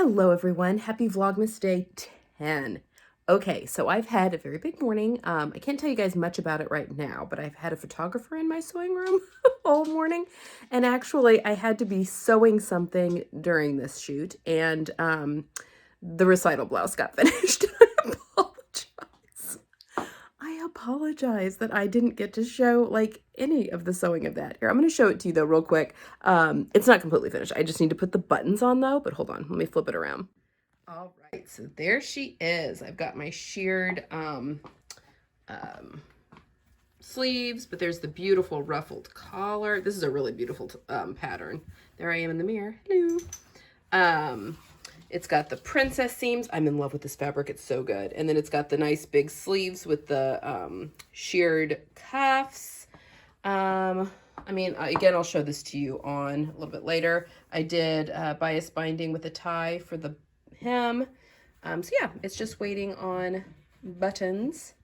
Hello everyone, happy Vlogmas day 10. Okay, so I've had a very big morning. I can't tell you guys much about it right now, but I've had a photographer in my sewing room all morning. And actually I had to be sewing something during this shoot, and the recital blouse got finished. I apologize that I didn't get to show like any of the sewing of that. Here, I'm going to show it to you though real quick. It's not completely finished. I just need to put the buttons on though, but hold on, let me flip it around. All right, so there she is. I've got my sheared sleeves, but there's the beautiful ruffled collar. This is a really beautiful pattern. There I am in the mirror. Hello. It's got the princess seams. I'm in love with this fabric. It's so good. And then it's got the nice big sleeves with the sheared cuffs. I mean, again, I'll show this to you on a little bit later. I did bias binding with a tie for the hem. So yeah, it's just waiting on buttons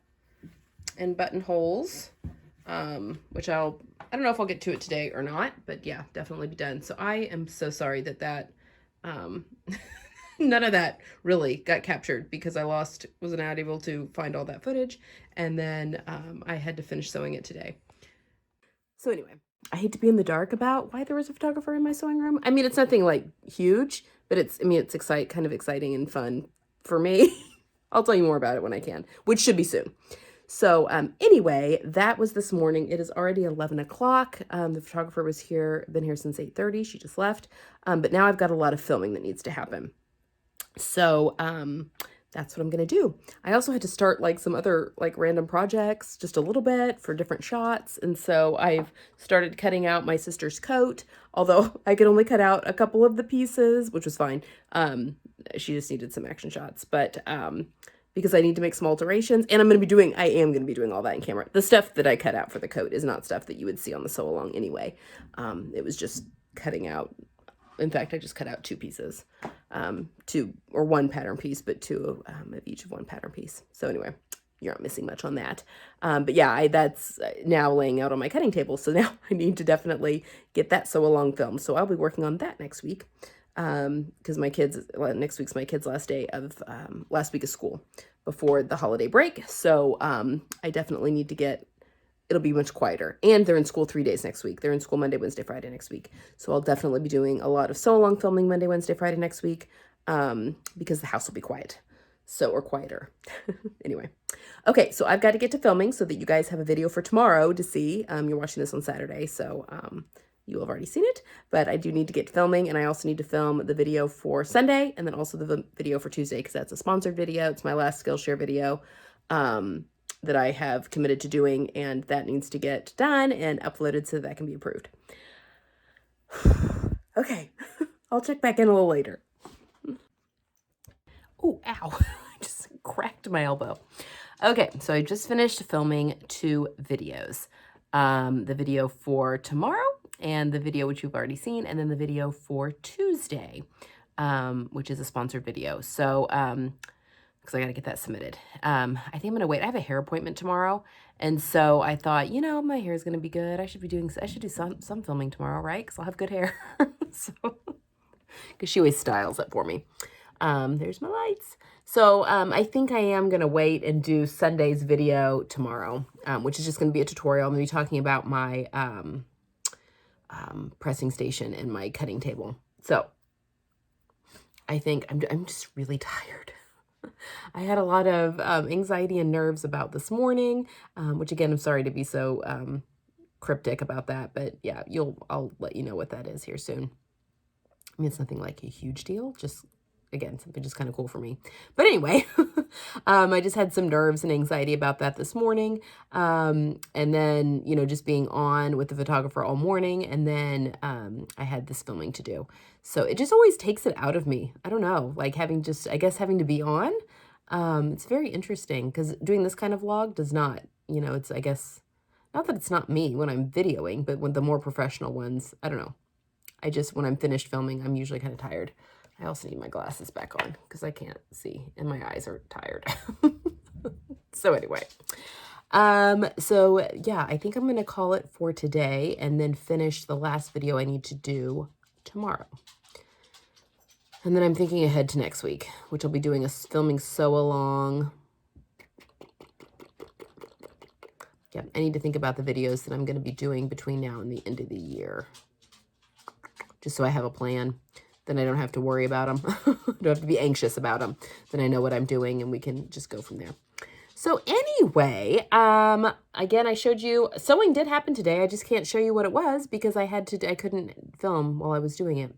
and buttonholes, which I don't know if I'll get to it today or not, but yeah, definitely be done. So I am so sorry that none of that really got captured because I wasn't able to find all that footage. And then I had to finish sewing it today. So anyway, I hate to be in the dark about why there was a photographer in my sewing room. I mean, it's nothing like huge, but it's kind of exciting and fun for me. I'll tell you more about it when I can, which should be soon. So anyway, that was this morning. It is already 11 o'clock. The photographer was been here since 8:30. She just left. But now I've got a lot of filming that needs to happen. So that's what I'm going to do. I also had to start like some other like random projects, just a little bit for different shots. And so I've started cutting out my sister's coat, although I could only cut out a couple of the pieces, which was fine. She just needed some action shots, but because I need to make some alterations, and I am going to be doing all that in camera. The stuff that I cut out for the coat is not stuff that you would see on the sew along anyway. It was just cutting out. In fact, I just cut out two pieces, one pattern piece, but two of each of one pattern piece. So anyway, you're not missing much on that. But yeah, that's now laying out on my cutting table. So now I need to definitely get that sew along film. So I'll be working on that next week. Because next week's my kids' last week of school before the holiday break. So I definitely need to it'll be much quieter. And they're in school 3 days next week. They're in school Monday, Wednesday, Friday next week. So I'll definitely be doing a lot of sew along filming Monday, Wednesday, Friday next week, because the house will be quiet. Or quieter. Anyway. Okay, so I've got to get to filming so that you guys have a video for tomorrow to see. You're watching this on Saturday, so you'll have already seen it, but I do need to get filming, and I also need to film the video for Sunday, and then also the video for Tuesday, because that's a sponsored video. It's my last Skillshare video that I have committed to doing, and that needs to get done and uploaded so that can be approved. Okay, I'll check back in a little later. Oh, ow, I just cracked my elbow. Okay, so I just finished filming 2 videos. The video for tomorrow, and the video which you've already seen, and then the video for Tuesday, which is a sponsored video. So, because I got to get that submitted. I think I'm going to wait. I have a hair appointment tomorrow, and so I thought, my hair is going to be good. I should do some filming tomorrow, right? Because I'll have good hair. So, because she always styles it for me. There's my lights. So I think I am going to wait and do Sunday's video tomorrow, which is just going to be a tutorial. I'm going to be talking about my pressing station and my cutting table. So I think I'm just really tired. I had a lot of anxiety and nerves about this morning, which again, I'm sorry to be so cryptic about that, but yeah, I'll let you know what that is here soon. I mean, it's nothing like a huge deal, just again, something just kind of cool for me. But anyway, I just had some nerves and anxiety about that this morning. And then, just being on with the photographer all morning. And then I had this filming to do. So it just always takes it out of me. I don't know, like having to be on. It's very interesting because doing this kind of vlog does not, it's, I guess, not that it's not me when I'm videoing, but when the more professional ones, I don't know. When I'm finished filming, I'm usually kind of tired. I also need my glasses back on because I can't see and my eyes are tired. So anyway, so yeah, I think I'm going to call it for today and then finish the last video I need to do tomorrow. And then I'm thinking ahead to next week, which I'll be doing a filming sew along. Yeah, I need to think about the videos that I'm going to be doing between now and the end of the year. Just so I have a plan. Then I don't have to worry about them. Don't have to be anxious about them. Then I know what I'm doing and we can just go from there. So anyway, again, I showed you, sewing did happen today. I just can't show you what it was because I couldn't film while I was doing it.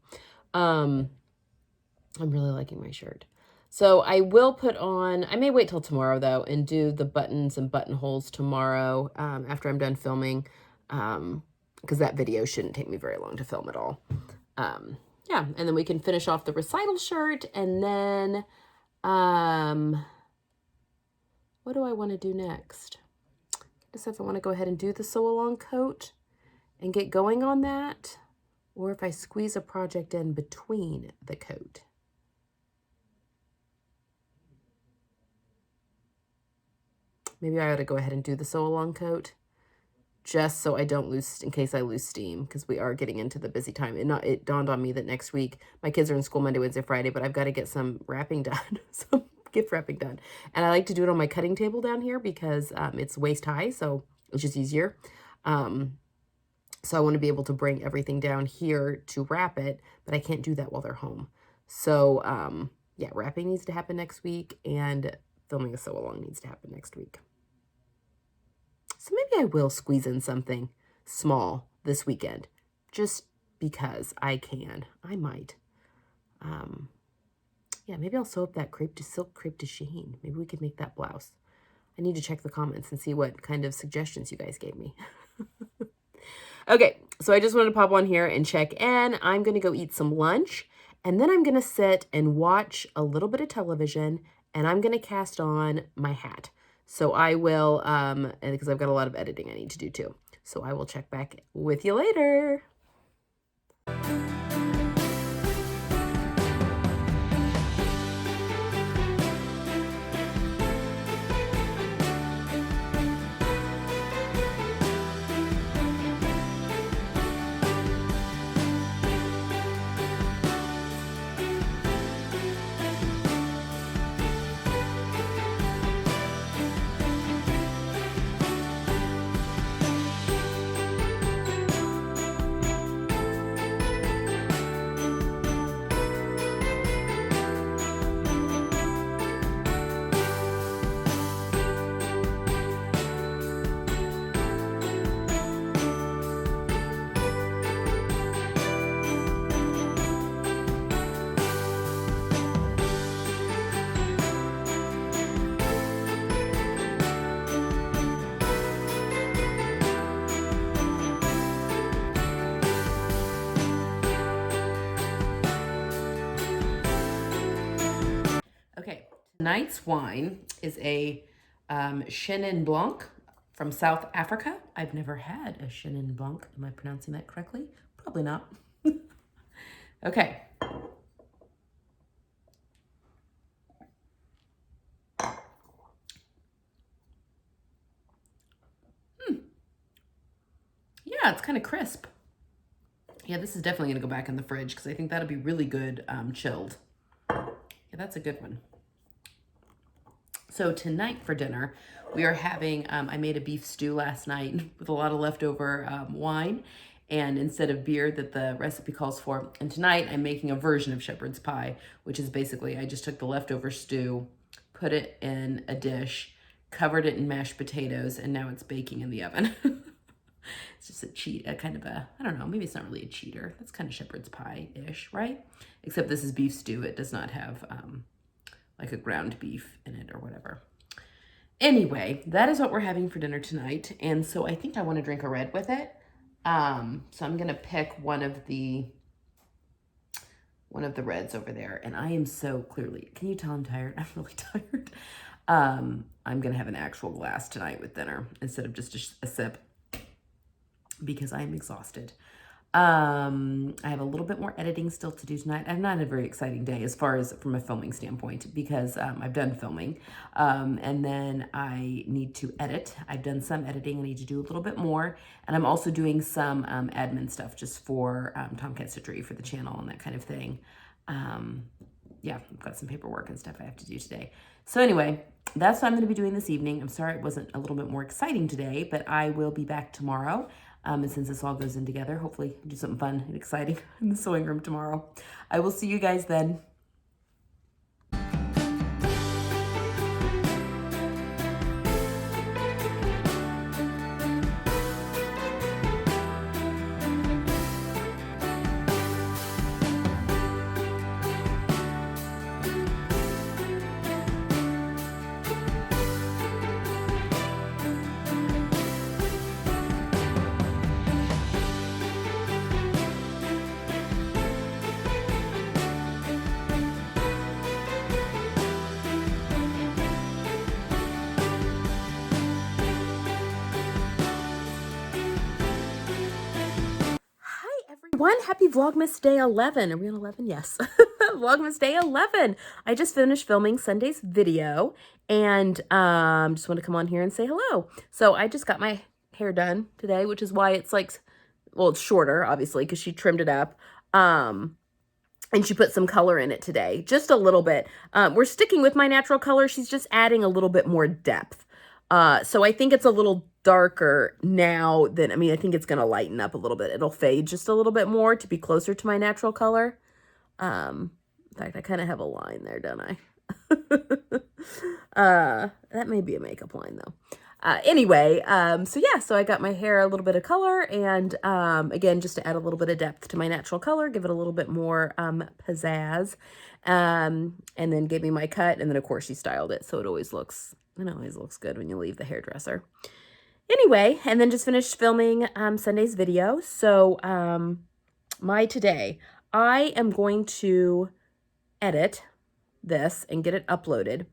I'm really liking my shirt. So I will put on, I may wait till tomorrow though, and do the buttons and buttonholes tomorrow after I'm done filming, because that video shouldn't take me very long to film at all. Yeah, and then we can finish off the recital shirt, and then, what do I want to do next? I guess if I want to go ahead and do the sew-along coat and get going on that, or if I squeeze a project in between the coat. Maybe I ought to go ahead and do the sew-along coat just so I don't lose, in case I lose steam, because we are getting into the busy time. It dawned on me that next week, my kids are in school Monday, Wednesday, Friday, but I've got to get some wrapping done, some gift wrapping done. And I like to do it on my cutting table down here because it's waist high, so it's just easier. So I want to be able to bring everything down here to wrap it, but I can't do that while they're home. So yeah, wrapping needs to happen next week, and filming a sew-along needs to happen next week. So maybe I will squeeze in something small this weekend, just because I can. I might. Yeah, maybe I'll sew up that silk crepe de chine. Maybe we could make that blouse. I need to check the comments and see what kind of suggestions you guys gave me. Okay, so I just wanted to pop on here and check in. I'm going to go eat some lunch, and then I'm going to sit and watch a little bit of television, and I'm going to cast on my hat. So I will, because I've got a lot of editing I need to do too. So I will check back with you later. Tonight's wine is a Chenin Blanc from South Africa. I've never had a Chenin Blanc. Am I pronouncing that correctly? Probably not. Okay. Yeah, it's kind of crisp. Yeah, this is definitely going to go back in the fridge because I think that'll be really good chilled. Yeah, that's a good one. So tonight for dinner, we are having, I made a beef stew last night with a lot of leftover wine and instead of beer that the recipe calls for. And tonight I'm making a version of shepherd's pie, which is basically, I just took the leftover stew, put it in a dish, covered it in mashed potatoes, and now it's baking in the oven. It's just a kind of a, I don't know, maybe it's not really a cheater. That's kind of shepherd's pie-ish, right? Except this is beef stew. It does not have like a ground beef in it or whatever. Anyway, that is what we're having for dinner tonight. And so I think I want to drink a red with it. So I'm going to pick one of the reds over there. And I am so clearly, can you tell I'm tired? I'm really tired. I'm going to have an actual glass tonight with dinner instead of just a sip because I am exhausted. I have a little bit more editing still to do tonight. I've not had a very exciting day as far as from a filming standpoint because I've done filming and then I need to edit. I've done some editing. I need to do a little bit more, and I'm also doing some admin stuff just for Tomcat Stitchery for the channel and that kind of thing. Yeah, I've got some paperwork and stuff I have to do today. So anyway, that's what I'm going to be doing this evening. I'm sorry it wasn't a little bit more exciting today, but I will be back tomorrow. And since this all goes in together, hopefully do something fun and exciting in the sewing room tomorrow. I will see you guys then. Happy Vlogmas Day 11. Are we on 11? Yes. Vlogmas Day 11. I just finished filming Sunday's video and just want to come on here and say hello. So I just got my hair done today, which is why it's like, well, it's shorter, obviously, because she trimmed it up. And she put some color in it today, just a little bit. We're sticking with my natural color. She's just adding a little bit more depth. So I think it's a little darker now than, I mean, I think it's going to lighten up a little bit. It'll fade just a little bit more to be closer to my natural color. In fact, I kind of have a line there, don't I? That may be a makeup line though. Anyway, so yeah, so I got my hair a little bit of color and, again, just to add a little bit of depth to my natural color, give it a little bit more, pizzazz, and then gave me my cut. And then of course she styled it. So it always looks good when you leave the hairdresser. Anyway, and then just finished filming Sunday's video. So my today, I am going to edit this and get it uploaded.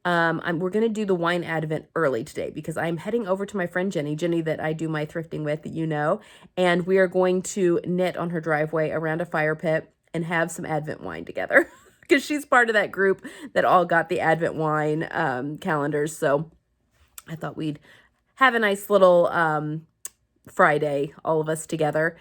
We're going to do the wine advent early today because I'm heading over to my friend Jenny that I do my thrifting with, that you know, and we are going to knit on her driveway around a fire pit and have some advent wine together. Because she's part of that group that all got the Advent wine calendars. So I thought we'd have a nice little Friday, all of us together.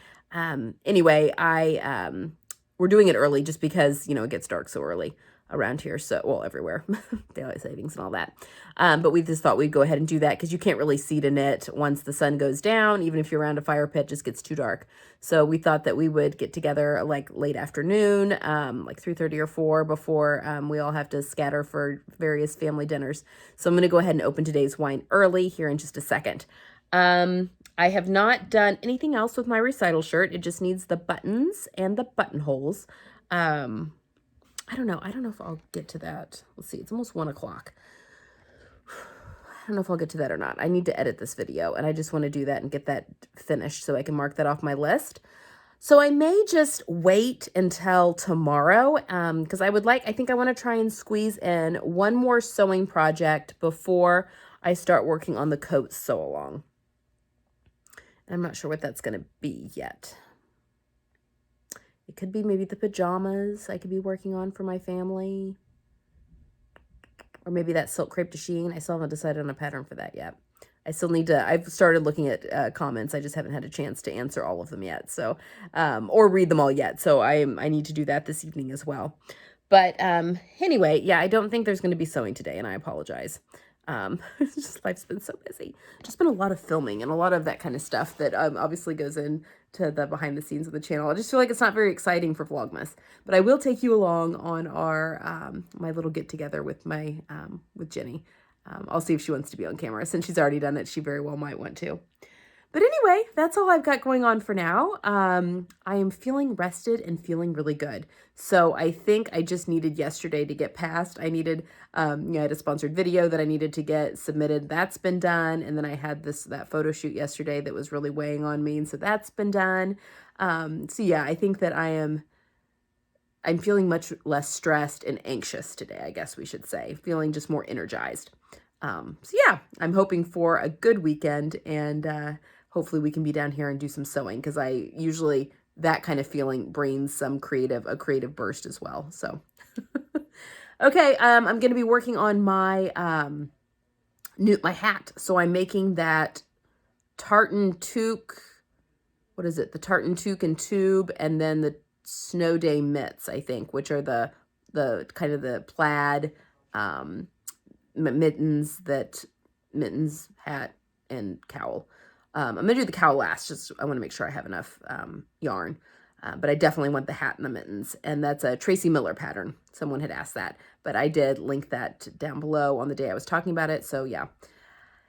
Anyway, we're doing it early just because, you know, it gets dark so early around here. So, well, everywhere, daylight savings and all that. But we just thought we'd go ahead and do that because you can't really see to knit once the sun goes down. Even if you're around a fire pit, it just gets too dark. So we thought that we would get together like late afternoon, like 3:30 or 4 before we all have to scatter for various family dinners. So I'm going to go ahead and open today's wine early here in just a second. I have not done anything else with my recital shirt. It just needs the buttons and the buttonholes. I don't know if I'll get to that. Let's see, it's almost 1 o'clock. I don't know if I'll get to that or not. I need to edit this video, and I just want to do that and get that finished so I can mark that off my list. So I may just wait until tomorrow, because I think I want to try and squeeze in one more sewing project before I start working on the coat sew along. I'm not sure what that's going to be yet. It could be maybe the pajamas I could be working on for my family. Or maybe that silk crepe de chine. I still haven't decided on a pattern for that yet. I still need to, I've started looking at comments. I just haven't had a chance to answer all of them yet. So, or read them all yet. So I need to do that this evening as well. But anyway, yeah, I don't think there's going to be sewing today, and I apologize. Just life's been so busy. Just been a lot of filming and a lot of that kind of stuff that obviously goes into the behind the scenes of the channel. I just feel like it's not very exciting for Vlogmas, but I will take you along on our my little get together with my with Jenny. I'll see if she wants to be on camera. Since she's already done it, she very well might want to. But anyway, that's all I've got going on for now. I am feeling rested and feeling really good. So I think I just needed yesterday to get past. I needed, I had a sponsored video that I needed to get submitted. That's been done. And then I had that photo shoot yesterday that was really weighing on me. And so that's been done. So yeah, I think that I'm feeling much less stressed and anxious today, I guess we should say. Feeling just more energized. So yeah, I'm hoping for a good weekend, and hopefully we can be down here and do some sewing, because I usually, that kind of feeling brings a creative burst as well. So, okay, I'm going to be working on my, my hat. So I'm making that tartan toque, what is it? The tartan toque and tube, and then the snow day mitts, I think, which are the kind of the plaid mittens, hat, and cowl. I'm going to do the cowl last, just I want to make sure I have enough yarn. But I definitely want the hat and the mittens. And that's a Tracie Millar pattern. Someone had asked that. But I did link that down below on the day I was talking about it. So yeah.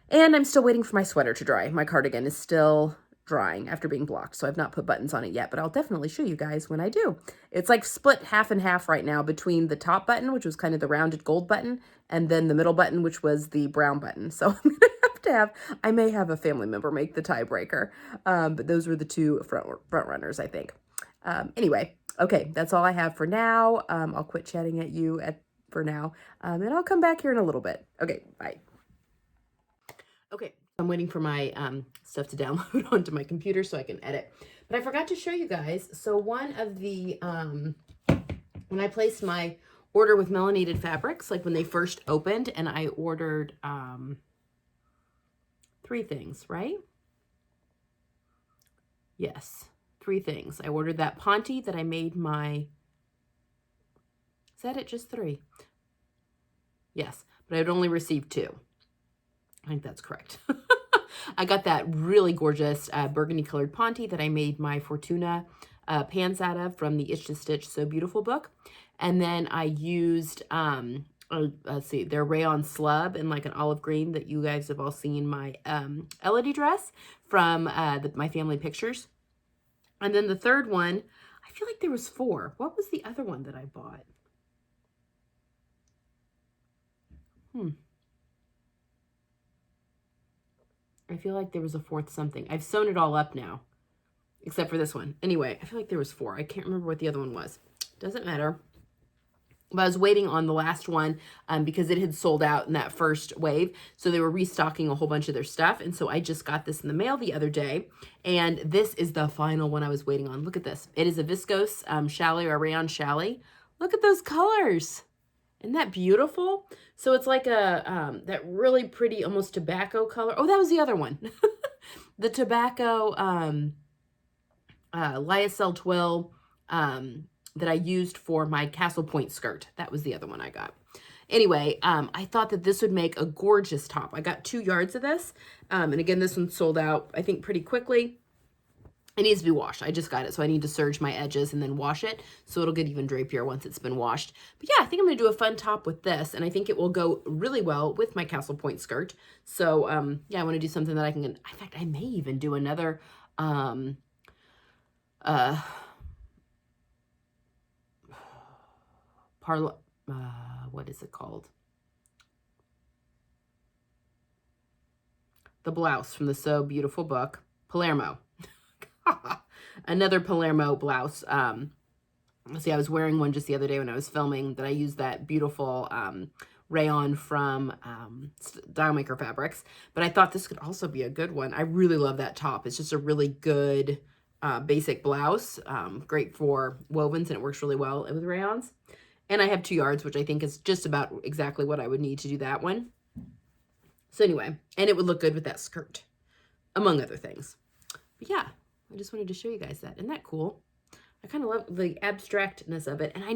And I'm still waiting for my sweater to dry. My cardigan is still drying after being blocked. So I've not put buttons on it yet. But I'll definitely show you guys when I do. It's like split half and half right now between the top button, which was kind of the rounded gold button, and then the middle button, which was the brown button. So I'm going to have, I may have a family member make the tiebreaker. But those were the two front runners, I think. Anyway, okay, that's all I have for now. I'll quit chatting at you for now, and I'll come back here in a little bit. Okay, bye. Okay, I'm waiting for my stuff to download onto my computer so I can edit. But I forgot to show you guys. So one of the, when I placed my order with Melanated Fabrics, like when they first opened, and I ordered 3 things, right? Yes. 3 things. I ordered that Ponte that I made my, is that it? Just 3? Yes, but I'd only received 2. I think that's correct. I got that really gorgeous burgundy colored Ponte that I made my Fortuna pants out of from the Itch to Stitch So Beautiful book. And then I used, let's see, their rayon slub in like an olive green that you guys have all seen my Elodie dress from my family pictures. And then the third one, I feel like there was 4. What was the other one that I bought? I feel like there was a 4th something. I've sewn it all up now, except for this one. Anyway, I feel like there was 4. I can't remember what the other one was. Doesn't matter. But I was waiting on the last one because it had sold out in that first wave. So they were restocking a whole bunch of their stuff. And so I just got this in the mail the other day. And this is the final one I was waiting on. Look at this. It is a viscose challis or rayon challis. Look at those colors. Isn't that beautiful? So it's like a that really pretty, almost tobacco color. Oh, that was the other one. The tobacco Liesl twill that I used for my Castle Point skirt. That was the other one I got. Anyway, I thought that this would make a gorgeous top. I got 2 yards of this. And again, this one sold out, I think, pretty quickly. It needs to be washed. I just got it, so I need to serge my edges and then wash it, so it'll get even drapier once it's been washed. But yeah, I think I'm going to do a fun top with this, and I think it will go really well with my Castle Point skirt. So, yeah, I want to do something that I can... In fact, I may even do another... what is it called? The Blouse from the So Beautiful book. Palermo. Another Palermo blouse. See, I was wearing one just the other day when I was filming that I used that beautiful rayon from Style Maker Fabrics. But I thought this could also be a good one. I really love that top. It's just a really good basic blouse. Great for wovens, and it works really well with rayons. And I have 2 yards, which I think is just about exactly what I would need to do that one. So anyway, and it would look good with that skirt, among other things. But yeah, I just wanted to show you guys that. Isn't that cool? I kind of love the abstractness of it. And I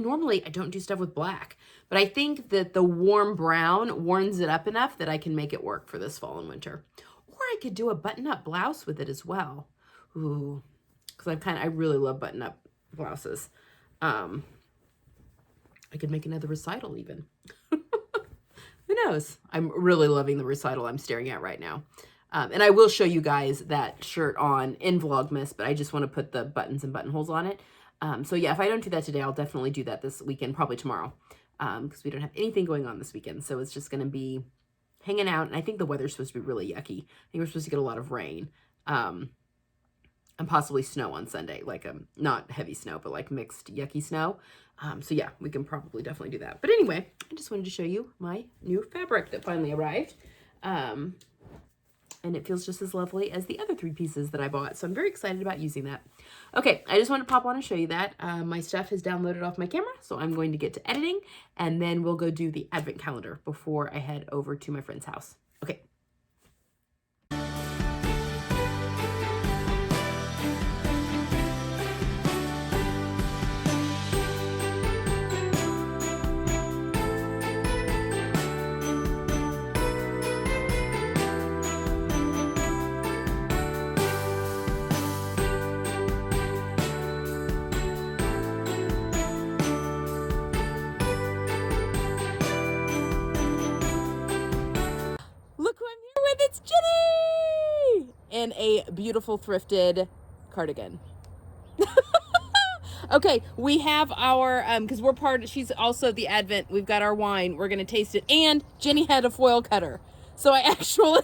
don't do stuff with black, but I think that the warm brown warms it up enough that I can make it work for this fall and winter. Or I could do a button-up blouse with it as well. Ooh, because I really love button-up blouses. I could make another recital even. Who knows? I'm really loving the recital I'm staring at right now. And I will show you guys that shirt on in Vlogmas, but I just want to put the buttons and buttonholes on it. So yeah, if I don't do that today, I'll definitely do that this weekend, probably tomorrow, because we don't have anything going on this weekend. So it's just going to be hanging out. And I think the weather's supposed to be really yucky. I think we're supposed to get a lot of rain. And possibly snow on Sunday, like not heavy snow, but like mixed yucky snow. So yeah, we can probably definitely do that. But anyway, I just wanted to show you my new fabric that finally arrived. And it feels just as lovely as the other 3 pieces that I bought. So I'm very excited about using that. Okay, I just wanted to pop on and show you that. My stuff is downloaded off my camera, so I'm going to get to editing, and then we'll go do the advent calendar before I head over to my friend's house. Okay. in a beautiful thrifted cardigan. Okay, we have our, because she's also the Advent, we've got our wine, we're going to taste it, and Jenny had a foil cutter, so I actually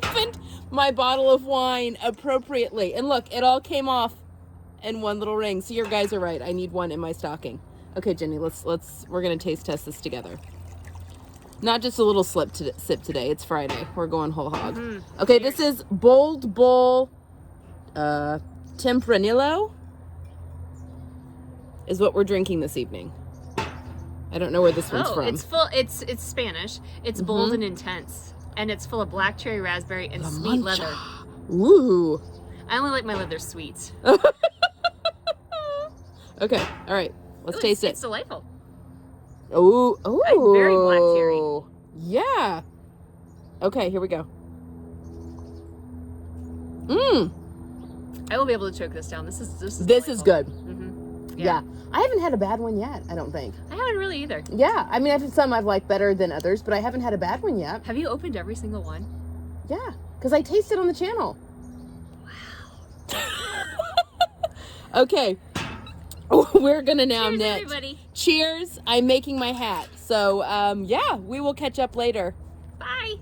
opened my bottle of wine appropriately, and look, it all came off in one little ring, so your guys are right, I need one in my stocking. Okay, Jenny, we're going to taste test this together. Not just a little sip today, it's Friday, we're going whole hog. Okay, this is Bold Bull Tempranillo. Is what we're drinking this evening. I don't know where this one's from. It's Spanish. It's bold and intense. And it's full of black cherry raspberry and sweet leather. Ooh. I only like my leather sweet. Okay, all right. Let's taste it. It's delightful. Oh, Very black cherry. Yeah. Okay, here we go. I will be able to choke this down. This is good. Yeah. I haven't had a bad one yet, I don't think. I haven't really either. Yeah, I mean, I've had some I've liked better than others, but I haven't had a bad one yet. Have you opened every single one? Yeah, because I tasted on the channel. Wow. Okay. We're gonna now Cheers, knit. everybody. Cheers. I'm making my hat. So, yeah, we will catch up later. Bye.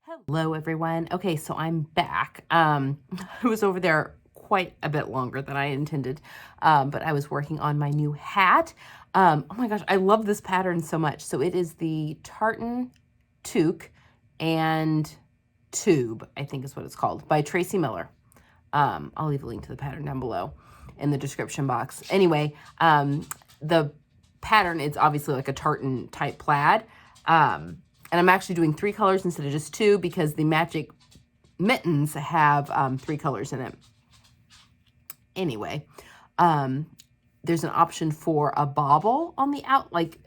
Hello, everyone. Okay, so I'm back. I was over there quite a bit longer than I intended, but I was working on my new hat. Oh my gosh, I love this pattern so much. So it is the Tartan Toque and Tube, I think is what it's called, by Tracie Millar. I'll leave a link to the pattern down below in the description box. Anyway, the pattern is obviously like a tartan type plaid. And I'm actually doing 3 colors instead of just 2 because the Magic mittens have 3 colors in it. Anyway, there's an option for a bauble on the like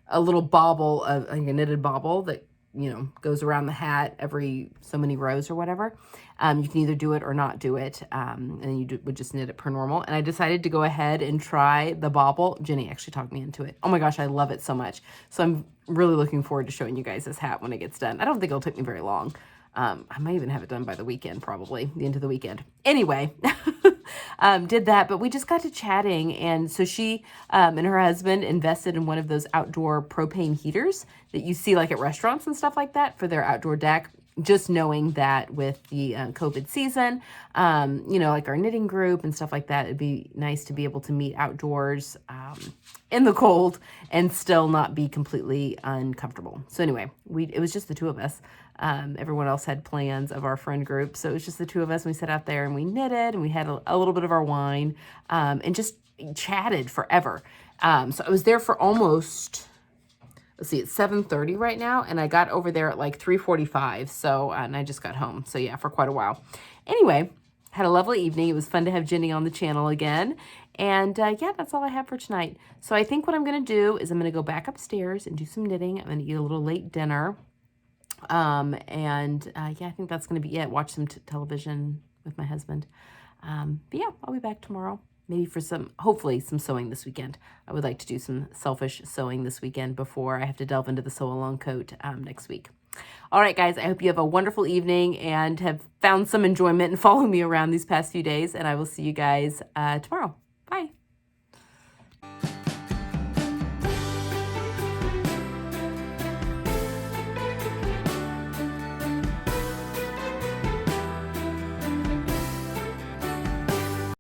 a little bauble, like a knitted bauble that, you know, goes around the hat every so many rows or whatever. You can either do it or not do it, and you would just knit it per normal. And I decided to go ahead and try the bauble. Jenny actually talked me into it. Oh my gosh, I love it so much. So I'm really looking forward to showing you guys this hat when it gets done. I don't think it'll take me very long. I might even have it done by the weekend, probably, the end of the weekend. Anyway, did that, but we just got to chatting, and so she and her husband invested in one of those outdoor propane heaters that you see like at restaurants and stuff like that for their outdoor deck. Just knowing that with the COVID season, you know, like our knitting group and stuff like that, it'd be nice to be able to meet outdoors in the cold and still not be completely uncomfortable. So anyway, it was just the 2 of us. Everyone else had plans of our friend group. So it was just the 2 of us. And we sat out there and we knitted and we had a little bit of our wine and just chatted forever. So I was there for almost, let's see, it's 7:30 right now. And I got over there at like 3:45. So, and I just got home. So yeah, for quite a while. Anyway, had a lovely evening. It was fun to have Jenny on the channel again. And yeah, that's all I have for tonight. So I think what I'm going to do is I'm going to go back upstairs and do some knitting. I'm going to eat a little late dinner. Yeah, I think that's going to be it. Watch some television with my husband. But yeah, I'll be back tomorrow. Maybe for hopefully some sewing this weekend. I would like to do some selfish sewing this weekend before I have to delve into the sew along coat next week. All right, guys, I hope you have a wonderful evening and have found some enjoyment in following me around these past few days. And I will see you guys tomorrow.